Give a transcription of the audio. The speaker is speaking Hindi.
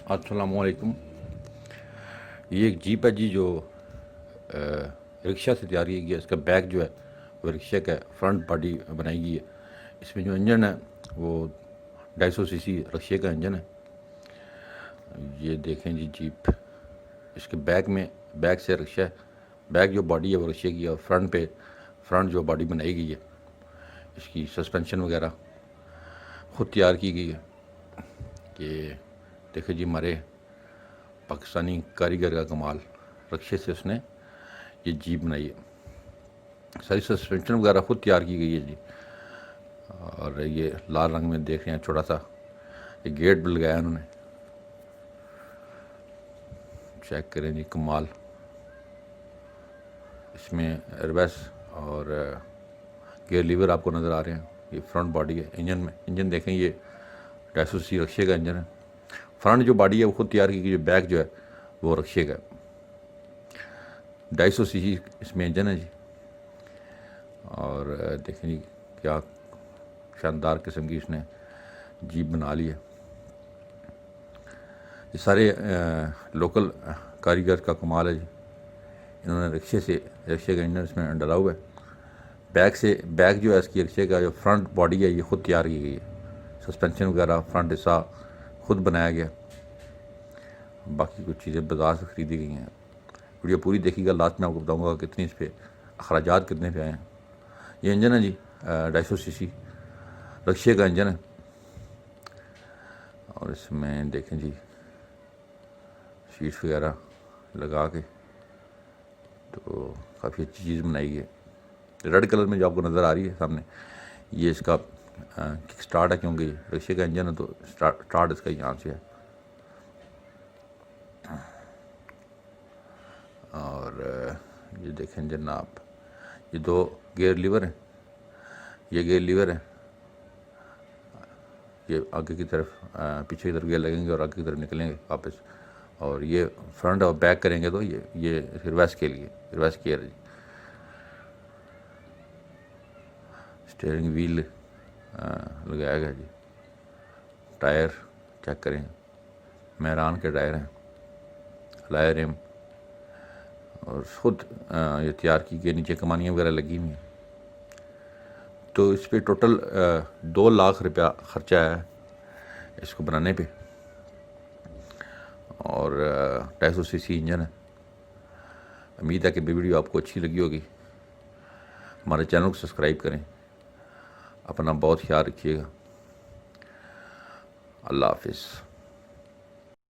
अस्सलामुअलैकुम। ये एक जीप है जी जो रिक्शा से तैयार की गई है। इसका बैक जो है वो रिक्शा का फ्रंट बॉडी बनाई गई है। इसमें जो इंजन है वो 250 सीसी रिक्शे का इंजन है। ये देखें जी जीप, इसके बैक से रिक्शा, बैक जो बॉडी है वो रिक्शे की है और फ्रंट जो बॉडी बनाई गई है, इसकी सस्पेंशन वगैरह ख़ुद तैयार की गई है। कि देखे जी हमारे पाकिस्तानी कारीगर का कमाल, रिक्शे से उसने ये जीप बनाई है। सारी सस्पेंशन वगैरह ख़ुद तैयार की गई है जी। और ये लाल रंग में देख रहे हैं, छोटा सा ये गेट भी लगाया उन्होंने। चेक करें जी कमाल। इसमें एयरबैस और गियर लीवर आपको नज़र आ रहे हैं। ये फ्रंट बॉडी है। इंजन देखें, ये 250 सीसी रिक्शे का इंजन है। फ्रंट जो बॉडी है वो खुद तैयार की गई, जो बैक जो है वो रिक्शे का। 250 सीसी इसमें इंजन है जी। और देखें जी क्या शानदार किस्म की इसने जीप बना ली है। ये सारे लोकल कारीगर का कमाल है जी। इन्होंने रिक्शे का इंजन इसमें डाला हुआ है। बैक जो है इसकी रिक्शे का जो फ्रंट बॉडी है ये ख़ुद तैयार की गई है। सस्पेंशन वगैरह फ्रंट हिस्सा ख़ुद बनाया गया। बाकी कुछ चीज़ें बाज़ार से ख़रीदी गई हैं। वीडियो पूरी देखिएगा, लास्ट में आपको बताऊंगा कितनी इस पर अखराजात कितने पे आए हैं। ये इंजन है जी 250 सीसी रिक्शे का इंजन है। और इसमें देखें जी शीट्स वगैरह लगा के तो काफ़ी अच्छी चीज़ बनाई है। रेड कलर में जो आपको नज़र आ रही है सामने, ये इसका किक स्टार्ट है, क्योंकि रिक्शे का इंजन है तो स्टार्ट इसका यहाँ से है। और ये देखें जनाब, ये 2 गियर लीवर हैं। ये गियर लीवर है, ये आगे की तरफ पीछे की तरफ गियर लगेंगे और आगे की तरफ निकलेंगे वापस। और ये फ्रंट और बैक करेंगे तो ये रिवर्स के लिए रिवर्स गियर है। स्टीयरिंग व्हील लगाया गया जी। टायर चेक करें, मेहरान के टायर हैं, लायर रिम और ख़ुद ये तैयार की गई। नीचे कमानियाँ वगैरह लगी हुई हैं। तो इस पर टोटल 2 लाख रुपया ख़र्चा है इसको बनाने पे। और 250 सीसी इंजन है। उम्मीद है कि वीडियो आपको अच्छी लगी होगी। हमारे चैनल को सब्सक्राइब करें। अपना बहुत ख्याल रखिएगा। अल्लाह हाफिज़।